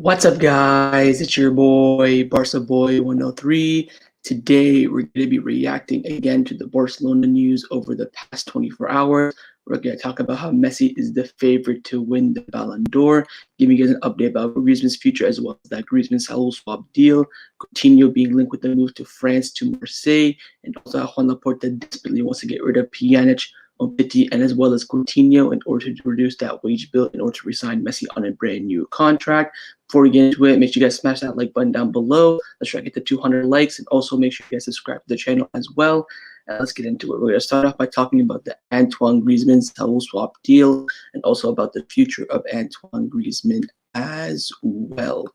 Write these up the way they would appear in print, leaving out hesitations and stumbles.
What's up, guys? It's your boy, Barca Boy 103. Today, we're going to be reacting again to the Barcelona news over the past 24 hours. We're going to talk about how Messi is the favorite to win the Ballon d'Or, giving you guys an update about Griezmann's future as well as that Griezmann Saul swap deal, Coutinho being linked with the move to France to Marseille, and also how Joan Laporta desperately wants to get rid of Pjanic, Umtiti, and as well as Coutinho in order to reduce that wage bill in order to resign Messi on a brand new contract. Before we get into it, make sure you guys smash that like button down below. Let's try to get to 200 likes, and also make sure you guys subscribe to the channel as well. And let's get into it. We're going to start off by talking about the Antoine Griezmann Saul swap deal, and also about the future of Antoine Griezmann as well.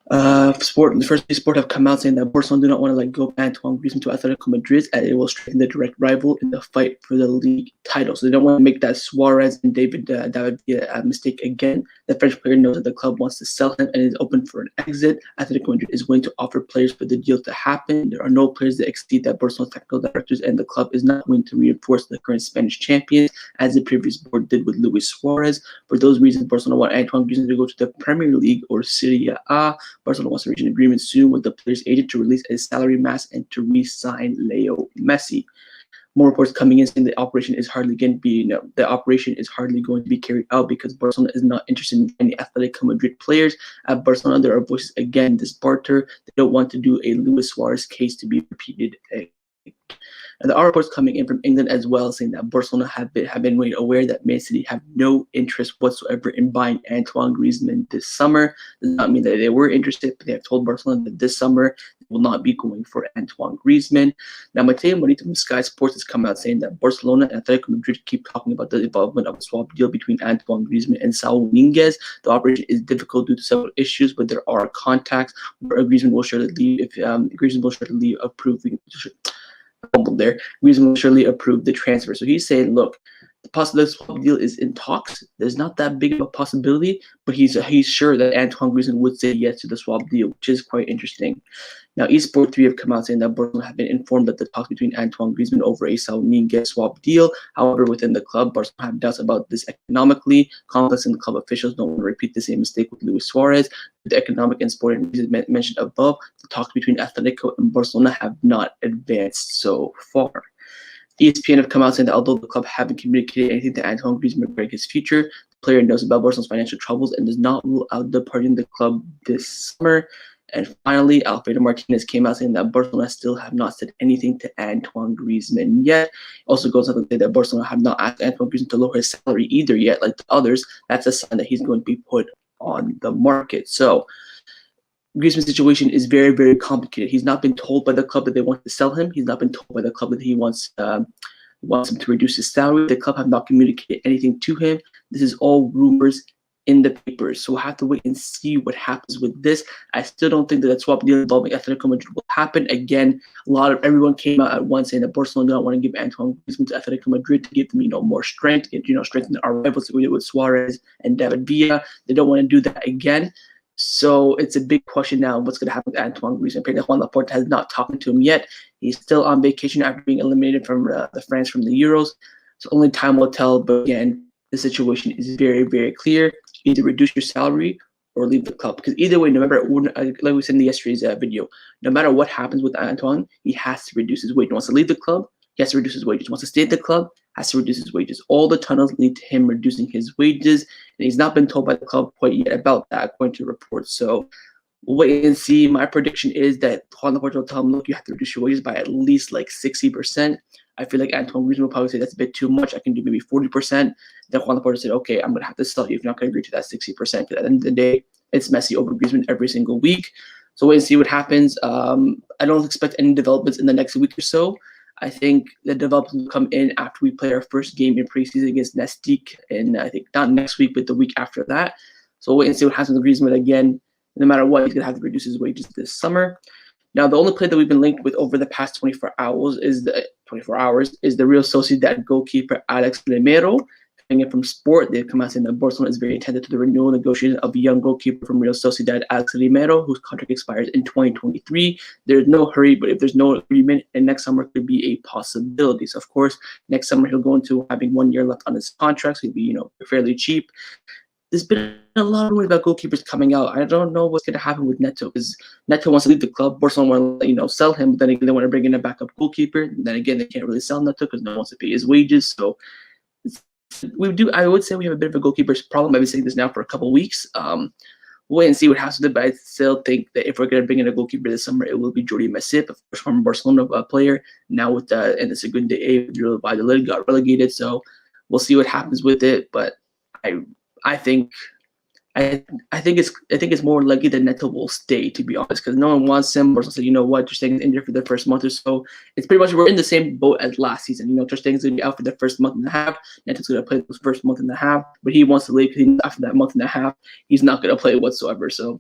The first sport have come out saying that Barcelona do not want to let go of Antoine Griezmann to Atletico Madrid, as it will strengthen the direct rival in the fight for the league title. So they don't want to make that Suarez and David Villa mistake again. The French player knows that the club wants to sell him and is open for an exit. Atletico Madrid is willing to offer players for the deal to happen. There are no players that exceed that Barcelona's technical directors, and the club is not willing to reinforce the current Spanish champions, as the previous board did with Luis Suarez. For those reasons, Barcelona want Antoine Griezmann to go to the Premier League or Serie A. Barcelona wants to reach an agreement soon with the player's agent to release his salary mass and to re-sign Leo Messi. More reports coming in saying the operation is hardly going to be carried out because Barcelona is not interested in any Atletico Madrid players. At Barcelona, there are voices again this barter. They don't want to do a Luis Suarez case to be repeated again. And there are reports coming in from England as well saying that Barcelona have been made aware that Man City have no interest whatsoever in buying Antoine Griezmann this summer. Does not mean that they were interested, but they have told Barcelona that this summer they will not be going for Antoine Griezmann. Now, Mateo Morita from Sky Sports has come out saying that Barcelona and Atletico Madrid keep talking about the involvement of a swap deal between Antoine Griezmann and Saul Niguez. The operation is difficult due to several issues, but there are contacts where Griezmann will surely leave if Griezmann will surely leave approving. Griezmann will surely approve the transfer. So he's saying, look, the swap deal is in talks. There's not that big of a possibility, but he's sure that Antoine Griezmann would say yes to the swap deal, which is quite interesting. Now, eSport 3 have come out saying that Barcelona have been informed that the talks between Antoine Griezmann over a Saul Niguez swap deal. However, within the club, Barcelona have doubts about this economically. Complex and club officials don't want to repeat the same mistake with Luis Suarez. The economic and sporting reasons mentioned above, the talks between Atletico and Barcelona have not advanced so far. ESPN have come out saying that although the club haven't communicated anything to Antoine Griezmann regarding his future, the player knows about Barcelona's financial troubles and does not rule out departing the club this summer. And finally, Alfredo Martinez came out saying that Barcelona still have not said anything to Antoine Griezmann yet. Also goes on to say that Barcelona have not asked Antoine Griezmann to lower his salary either yet, like the others. That's a sign that he's going to be put on the market. So Griezmann's situation is very, very complicated. He's not been told by the club that they want to sell him. He's not been told by the club that he wants him to reduce his salary. The club have not communicated anything to him. This is all rumors in the papers. So we'll have to wait and see what happens with this. I still don't think that that swap deal involving Atletico Madrid will happen. Again, everyone came out at once saying that Barcelona don't want to give Antoine Griezmann to Atletico Madrid to give them, more strength, strengthen our rivals that we did with Suarez and David Villa. They don't want to do that again. So it's a big question now what's going to happen with Antoine Griezmann. Apparently, Joan Laporta has not talked to him yet. He's still on vacation after being eliminated from France from the Euros. So only time will tell. But again, the situation is very, very clear. Either reduce your salary or leave the club. Because either way, no matter, like we said in yesterday's video, no matter what happens with Antoine, he has to reduce his wage. He wants to leave the club, he has to reduce his wages. He wants to stay at the club, has to reduce his wages. All the tunnels lead to him reducing his wages, and he's not been told by the club quite yet about that, according to reports. So we'll wait and see. My prediction is that Juan Laporta will tell him, look, you have to reduce your wages by at least like 60%. I feel like Antoine Griezmann will probably say that's a bit too much. I can do maybe 40%. Then Juan Laporta said, okay, I'm going to have to sell you if you're not going to agree to that 60%. Because at the end of the day, it's Messi over Griezmann every single week. So wait and see what happens. I don't expect any developments in the next week or so. I think the developments will come in after we play our first game in preseason against Nestic, and I think not next week, but the week after that. So we'll wait and see what happens with Griezmann again. No matter what, he's going to have to reduce his wages this summer. Now, the only player that we've been linked with over the past 24 hours is the Real Sociedad goalkeeper Alex Lemero. Coming in from Sport, they've come out saying that Barcelona is very attentive to the renewal negotiation of a young goalkeeper from Real Sociedad, Alex Lemero, whose contract expires in 2023. There's no hurry, but if there's no agreement, and next summer could be a possibility. So, of course, next summer he'll go into having 1 year left on his contract, so he'll be, fairly cheap. there's been a lot of rumors about goalkeepers coming out. I don't know what's going to happen with Neto because Neto wants to leave the club. Barcelona want to, sell him. But then again, they want to bring in a backup goalkeeper. And then again, they can't really sell Neto because no one wants to pay his wages. So I would say we have a bit of a goalkeeper's problem. I've been saying this now for a couple of weeks. We'll wait and see what happens with it, but I still think that if we're going to bring in a goalkeeper this summer, it will be Jordi Messi, of course, former Barcelona player. Now with and the Segunda A, Valladolid got relegated, so we'll see what happens with it. But I think it's more likely that Neto will stay, to be honest, because no one wants him. Barcelona said, you know what, Ter Stegen's injured for the first month or so. It's pretty much we're in the same boat as last season. Ter Stegen's going to be out for the first month and a half. Neto's going to play the first month and a half, but he wants to leave because after that month and a half, he's not going to play whatsoever. So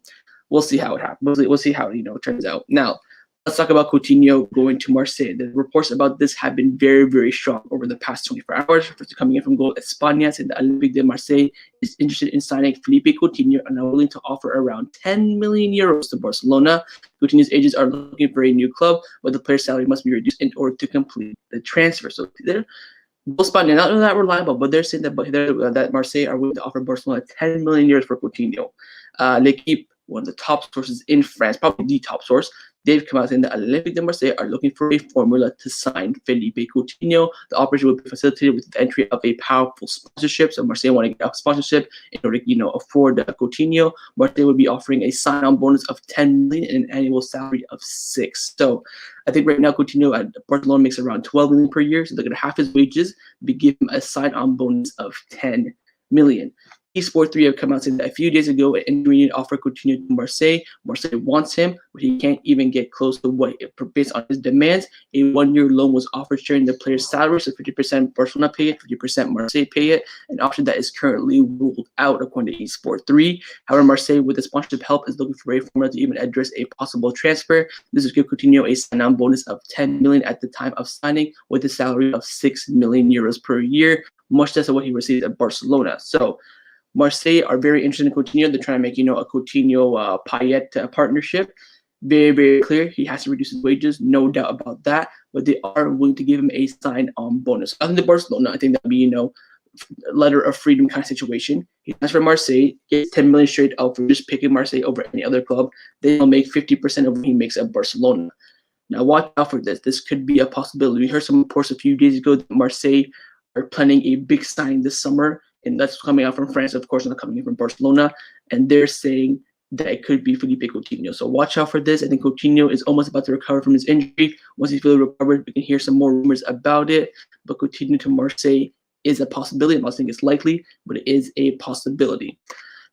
we'll see how it happens. We'll see how it turns out. Now, let's talk about Coutinho going to Marseille. The reports about this have been very, very strong over the past 24 hours. First coming in from Goal España, saying the Olympique de Marseille is interested in signing Felipe Coutinho and are willing to offer around 10 million euros to Barcelona. Coutinho's agents are looking for a new club, but the player's salary must be reduced in order to complete the transfer. So they're Goal España, not that reliable, but they're saying that Marseille are willing to offer Barcelona 10 million euros for Coutinho. L'Equipe, one of the top sources in France, probably the top source, they've come out saying that Olympique de Marseille are looking for a formula to sign Felipe Coutinho. The operation will be facilitated with the entry of a powerful sponsorship. So Marseille want to get a sponsorship in order to afford Coutinho. Marseille would be offering a sign-on bonus of 10 million and an annual salary of 6. So I think right now Coutinho at Barcelona makes around 12 million per year. So they're going to half his wages, but give him a sign-on bonus of 10 million. Esport 3 have come out saying that a few days ago, an Inter offered Coutinho to Marseille. Marseille wants him, but he can't even get close to what, based on his demands. A 1-year loan was offered, sharing the player's salary, so 50% Barcelona pay it, 50% Marseille pay it, an option that is currently ruled out according to Esport 3. However, Marseille, with the sponsorship help, is looking for a formula to even address a possible transfer. This would give Coutinho a sign-on bonus of 10 million at the time of signing, with a salary of 6 million euros per year, much less than what he received at Barcelona. So Marseille are very interested in Coutinho. They're trying to make, a Coutinho Payet partnership. Very, very clear. He has to reduce his wages, no doubt about that. But they are willing to give him a sign-on bonus. Other than Barcelona, I think that would be, letter of freedom kind of situation. He comes from Marseille, gets 10 million straight out for just picking Marseille over any other club. Then he'll make 50% of what he makes at Barcelona. Now, watch out for this. This could be a possibility. We heard some reports a few days ago that Marseille are planning a big signing this summer. And that's coming out from France, of course, not coming in from Barcelona. And they're saying that it could be Felipe Coutinho. So watch out for this. I think Coutinho is almost about to recover from his injury. Once he's fully recovered, we can hear some more rumors about it. But Coutinho to Marseille is a possibility. I'm not saying it's likely, but it is a possibility.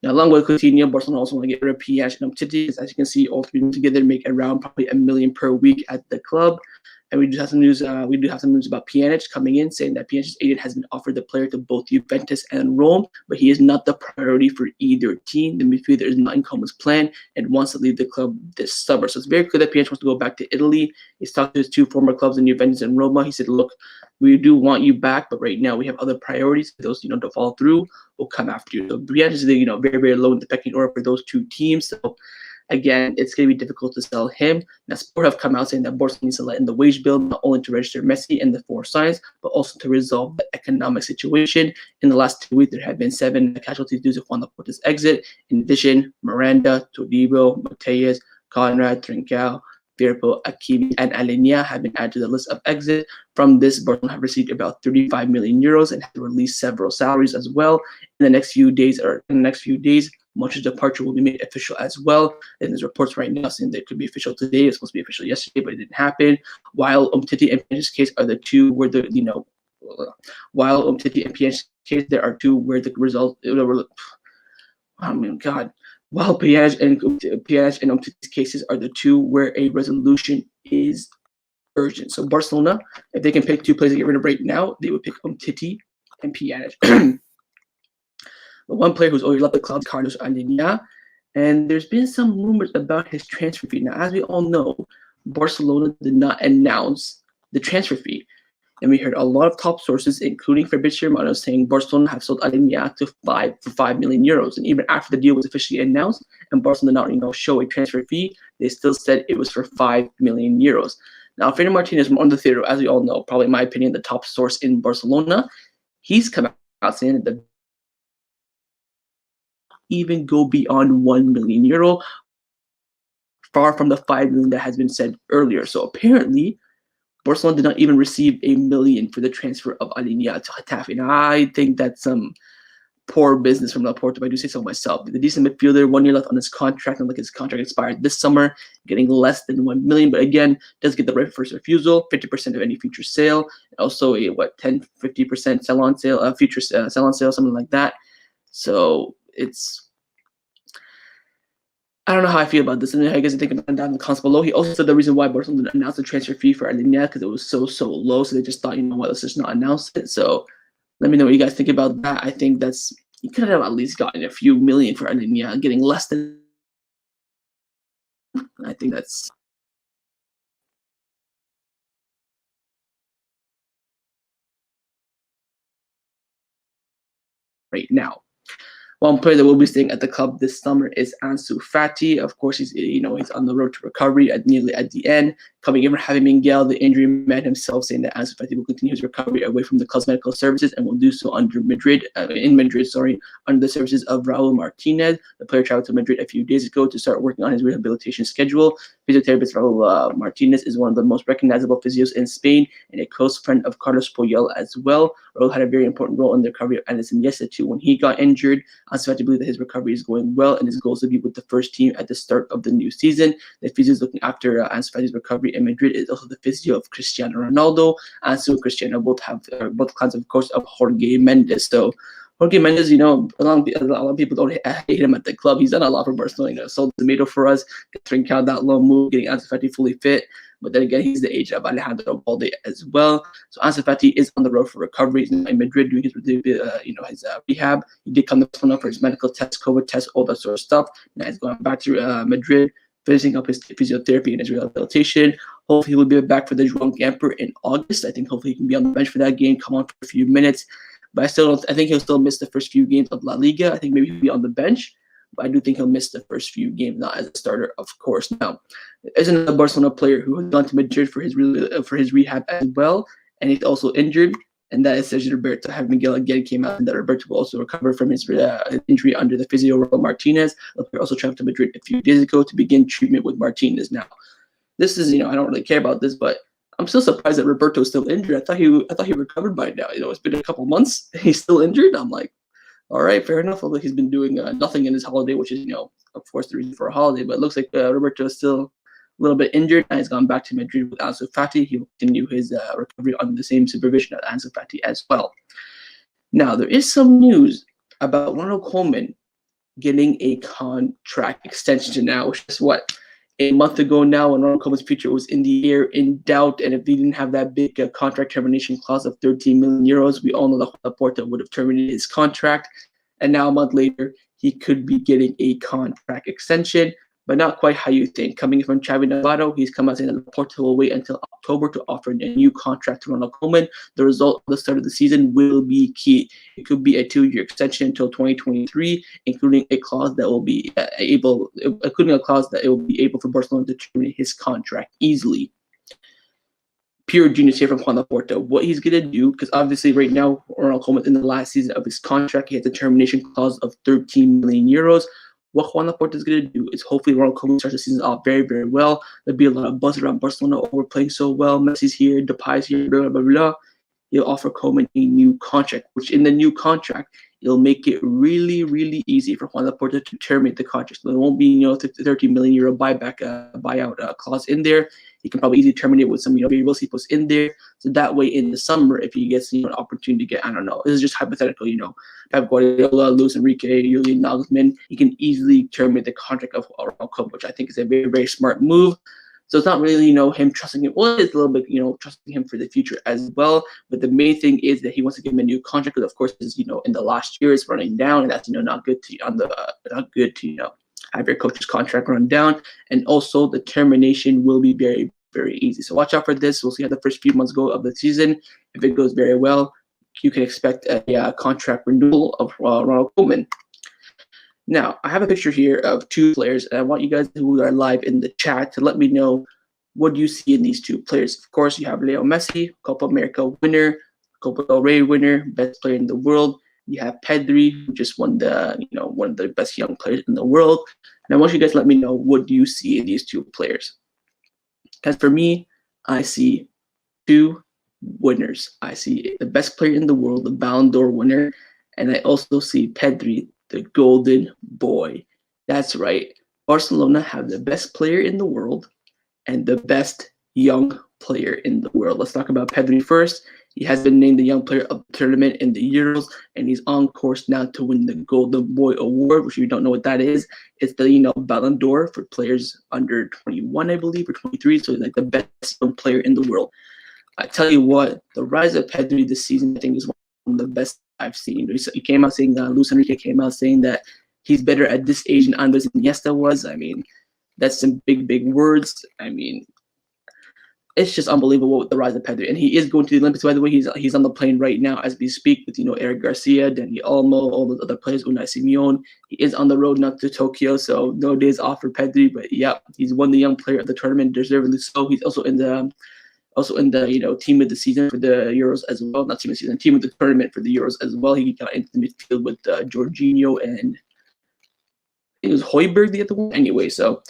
Now, along with Coutinho, Barcelona also want to get rid of Pjanic and Umtiti. As you can see, all three of them together make around probably $1 million per week at the club. And we do have some news. We do have some news about Pjanic coming in, saying that Pjanic's agent has been offered the player to both Juventus and Rome, but he is not the priority for either team. The midfielder is not in Koeman's plan and wants to leave the club this summer. So it's very clear that Pjanic wants to go back to Italy. He's talked to his two former clubs in Juventus and Roma. He said, "Look, we do want you back, but right now we have other priorities. For those to fall through, we'll come after you." So Pjanic is very, very low in the pecking order for those two teams. So again, it's going to be difficult to sell him. Now, Sport have come out saying that Barca needs to let in the wage bill, not only to register Messi and the 4 signs, but also to resolve the economic situation. In the last 2 weeks, there have been 7 casualties due to Joan Laporta's exit. In addition, Miranda, Todibo, Mateus, Conrad, Trincao, Firpo, Akimi, and Alenia have been added to the list of exit. From this, Barcelona have received about 35 million euros and have released several salaries as well. In the next few days, Monchi's departure will be made official as well. And there's reports right now saying that it could be official today. It's supposed to be official yesterday, but it didn't happen. While Umtiti and Pjanic's case are the two where while Umtiti and Pjanic's case, there are 2 where the result. Oh my God. While Pjanic and Umtiti's cases are the 2 where a resolution is urgent. So Barcelona, if they can pick 2 players to get rid of right now, they would pick Umtiti and Pjanic. But one player who's always left the club is Carlos Alenia, and there's been some rumors about his transfer fee. Now, as we all know, Barcelona did not announce the transfer fee. And we heard a lot of top sources, including Fabrizio Romano, saying Barcelona have sold Alenia for 5 million euros. And even after the deal was officially announced and Barcelona did not show a transfer fee, they still said it was for 5 million euros. Now, Fernando Martinez from On the Theater, as we all know, probably in my opinion, the top source in Barcelona, he's come out saying that the even go beyond 1 million euro, far from the 5 million that has been said earlier. So apparently, Barcelona did not even receive a million for the transfer of Alenia to Getafe. And I think that's some poor business from Laporta, if I do say so myself. The decent midfielder, 1 year left on his contract, and like his contract expired this summer, getting less than 1 million, but again, does get the right of first refusal, 50% of any future sale, and also a 50% sell on sale, future sell on sale, something like that. So it's, I don't know how I feel about this, and I guess I think about down in the comments below. He also said the reason why Barcelona didn't announce the transfer fee for Alenia because it was so low, so they just thought, you know what, let's just not announce it. So let me know what you guys think about that. I think that's, you could have at least gotten a few million for Alenia, getting less than. I think that's right now. One player that will be staying at the club this summer is Ansu Fati. Of course, he's on the road to recovery nearly at the end. Coming in from Javi Miguel, the injury man himself, saying that Ansu Fati will continue his recovery away from the club's medical services and will do so under under the services of Raul Martinez. The player traveled to Madrid a few days ago to start working on his rehabilitation schedule. Physiotherapist Raul Martinez is one of the most recognizable physios in Spain and a close friend of Carlos Puyol as well. Raul had a very important role in the recovery of Anderson Iniesta too when he got injured. Ansu Fati believes that his recovery is going well and his goal is to be with the first team at the start of the new season. The physio is looking after Ansu Fati's recovery in Madrid is also the physio of Cristiano Ronaldo. Ansu and Cristiano both have both clans, of course, of Jorge Mendes. So Jorge Mendes, a lot of people don't hate him at the club. He's done a lot for Barcelona. Sold tomato for us, getting out that low move, getting Ansu Fati fully fit. But then again, he's the age of Alejandro Balde as well. So Ansu Fati is on the road for recovery. He's in Madrid doing his rehab. He did come to Barcelona for his medical tests, COVID tests, all that sort of stuff. Now he's going back to Madrid, finishing up his physiotherapy and his rehabilitation. Hopefully he will be back for the Joan Camper in August. I think hopefully he can be on the bench for that game, come on for a few minutes. But I think he'll still miss the first few games of La Liga. I think maybe he'll be on the bench. But I do think he'll miss the first few games, not as a starter, of course. Now, there's another Barcelona player who has gone to Madrid for his rehab as well, and he's also injured, and that is Sergio Roberto. Javi Miguel again came out, and that Roberto will also recover from his injury under the physio Raul Martinez. The player also traveled to Madrid a few days ago to begin treatment with Martinez. Now, this is, I don't really care about this, but I'm still surprised that Roberto's still injured. I thought he recovered by now. It's been a couple months. He's still injured. I'm like, all right, fair enough. Although he's been doing nothing in his holiday, which is, of course, the reason for a holiday. But it looks like Roberto is still a little bit injured, and he's gone back to Madrid with Ansu Fati. He will continue his recovery under the same supervision as Ansu Fati as well. Now, there is some news about Ronald Koeman getting a contract extension now, which is a month ago now, when Ronald Koeman's future was in the air, in doubt, and if he didn't have that big contract termination clause of 13 million euros, we all know that Laporta would have terminated his contract. And now a month later, he could be getting a contract extension, but not quite how you think. Coming in from Xavi Navarro, he's come out saying that Laporta will wait until October to offer a new contract to Ronald Koeman. The result of the start of the season will be key. It could be a 2-year extension until 2023, including a clause that will be able for Barcelona to terminate his contract easily. Pure genius here from Juan Laporta. What he's going to do, because obviously right now, Ronald Koeman in the last season of his contract, he has a termination clause of 13 million euros. What Juan Laporta is going to do is hopefully Ronald Koeman starts the season off very, very well. There'll be a lot of buzz around Barcelona. Oh, we're playing so well. Messi's here, Depay's here, blah, blah, blah. He'll offer Koeman a new contract, which in the new contract, it'll make it really, really easy for Juan Laporta to terminate the contract. So there won't be, 30 million euro buyout clause in there. He can probably easily terminate with some, variables he puts in there. So that way, in the summer, if he gets, an opportunity to get, I don't know, this is just hypothetical, Pep Guardiola, Luis Enrique, Julian Nagelsmann, he can easily terminate the contract of Ronald Koeman, which I think is a very, very smart move. So it's not really, him trusting him. Well, it's a little bit, trusting him for the future as well. But the main thing is that he wants to give him a new contract, because of course, in the last year it's running down, and that's not good to have your coach's contract run down. And also the termination will be very, very easy. So watch out for this. We'll see how the first few months go of the season. If it goes very well, you can expect a contract renewal of Ronald Koeman. Now, I have a picture here of two players, and I want you guys who are live in the chat to let me know what do you see in these two players. Of course, you have Lionel Messi, Copa America winner, Copa del Rey winner, best player in the world. You have Pedri, who just won the, one of the best young players in the world. And I want you guys to let me know, what do you see in these two players? Because for me, I see two winners. I see the best player in the world, the Ballon d'Or winner, and I also see Pedri, the golden boy. That's right. Barcelona have the best player in the world and the best young player in the world. Let's talk about Pedri first. He has been named the young player of the tournament in the Euros, and he's on course now to win the Golden Boy Award, which if you don't know what that is, it's the Ballon d'Or for players under 21, I believe, or 23. So he's like the best young player in the world. I tell you what, the rise of Pedri this season, I think, is one of the best I've seen. He came out saying that, Luis Enrique came out saying that he's better at this age than Andres Iniesta was. I mean, that's some big, big words. I mean, it's just unbelievable with the rise of Pedri. And he is going to the Olympics, by the way. He's on the plane right now as we speak with, Eric Garcia, Dani Olmo, all those other players, Unai Simon. He is on the road now to Tokyo, so no days off for Pedri. But yeah, he's won the young player of the tournament, deservedly so. He's also in the team of the season for the Euros as well. Not team of the season, team of the tournament for the Euros as well. He got into the midfield with Jorginho and it was Højbjerg the other one. Anyway, so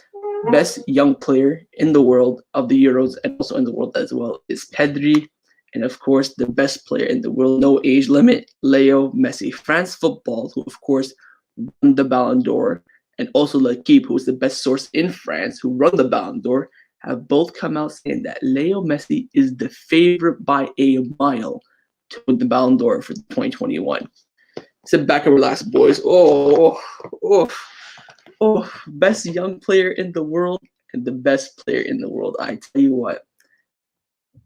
best young player in the world of the Euros and also in the world as well is Pedri. And of course, the best player in the world, no age limit, Leo Messi. France Football, who of course won the Ballon d'Or, and also L'Equipe, who is the best source in France, who run the Ballon d'Or, have both come out saying that Leo Messi is the favorite by a mile to win the Ballon d'Or for 2021. Sit back and relax, boys. Best young player in the world and the best player in the world. I tell you what,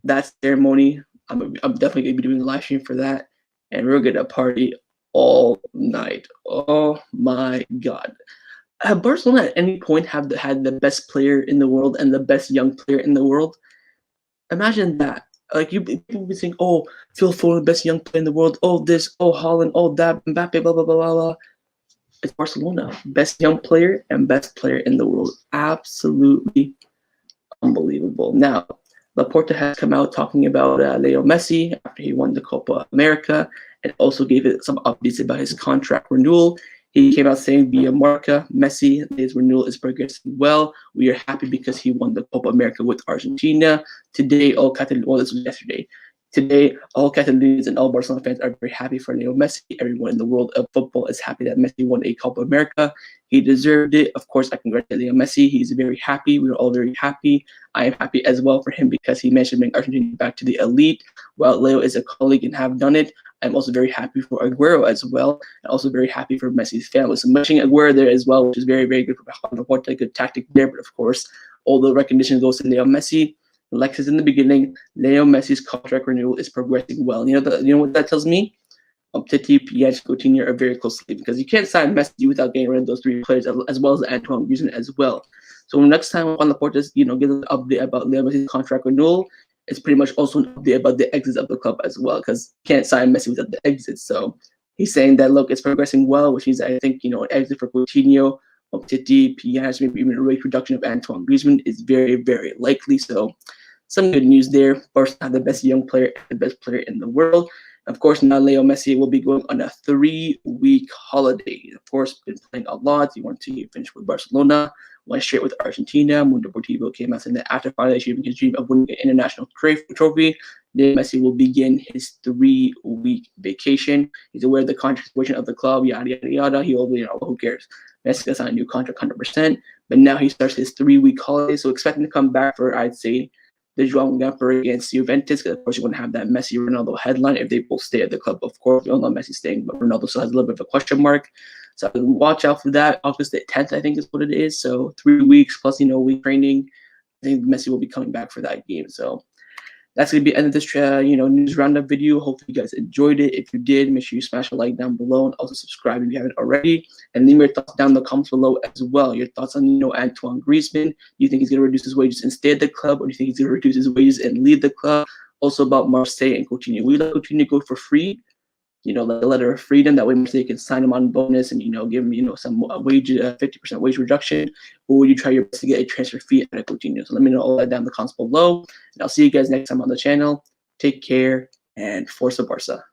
that ceremony, I'm definitely going to be doing a live stream for that, and we're going to party all night. Oh my God. Have Barcelona at any point had the best player in the world and the best young player in the world? Imagine that. Like, people be saying, oh, Phil Foden, best young player in the world. Oh, this. Oh, Haaland. Oh, that. Mbappe. Blah blah blah blah blah. It's Barcelona, best young player and best player in the world. Absolutely unbelievable. Now, Laporta has come out talking about Leo Messi after he won the Copa America, and also gave it some updates about his contract renewal. He came out saying via Marca, Messi, his renewal is progressing well. We are happy because he won the Copa America with Argentina. Today, this was yesterday. Today, all Catalonians and all Barcelona fans are very happy for Leo Messi. Everyone in the world of football is happy that Messi won a Copa America. He deserved it. Of course, I congratulate Leo Messi. He's very happy. We're all very happy. I am happy as well for him because he mentioned bringing Argentina back to the elite. While Leo is a colleague and have done it, I'm also very happy for Aguero as well, and also very happy for Messi's family. So mentioning Aguero there as well, which is very, very good for Laporta, good tactic there. But of course, all the recognition goes to Leo Messi. Like I said in the beginning, Leo Messi's contract renewal is progressing well. You know what that tells me? Umtiti, Pjanic, Coutinho are very closely, because you can't sign Messi without getting rid of those three players, as well as Antoine Griezmann as well. So next time Juan Laporta gives an update about Leo Messi's contract renewal, it's pretty much also an update about the exits of the club as well, because you can't sign Messi without the exits. So he's saying that, look, it's progressing well, which means I think an exit for Coutinho, Umtiti, Pjanic, maybe even a rate reduction of Antoine Griezmann is very, very likely. So some good news there. Barca have the best young player and the best player in the world. Of course, now Leo Messi will be going on a 3-week holiday. He, of course, been playing a lot. He wanted to finish with Barcelona, went straight with Argentina. Mundo Deportivo came out saying that after finally achieving his dream of winning an international trophy, Leo Messi will begin his 3-week vacation. He's aware of the contract situation of the club, yada, yada, yada. He will be, who cares? Messi got signed a new contract 100%, but now he starts his 3-week holiday, so expect him to come back for, I'd say, the Joan Laporta against Juventus, because of course you want to have that Messi Ronaldo headline if they both stay at the club. Of course, we all know Messi staying, but Ronaldo still has a little bit of a question mark. So watch out for that. August the 10th, I think, is what it is. So 3 weeks plus week training. I think Messi will be coming back for that game. So that's going to be the end of this news roundup video. Hopefully you guys enjoyed it. If you did, make sure you smash a like down below and also subscribe if you haven't already. And leave your thoughts down in the comments below as well. Your thoughts on Antoine Griezmann. Do you think he's going to reduce his wages and stay at the club, or do you think he's going to reduce his wages and leave the club? Also about Marseille and Coutinho. Will you let Coutinho go for free? Like a letter of freedom. That way Marseille can sign him on bonus and give him some wage 50% wage reduction. Or would you try your best to get a transfer fee out of Coutinho? So let me know all that down in the comments below. And I'll see you guys next time on the channel. Take care and Forza Barca.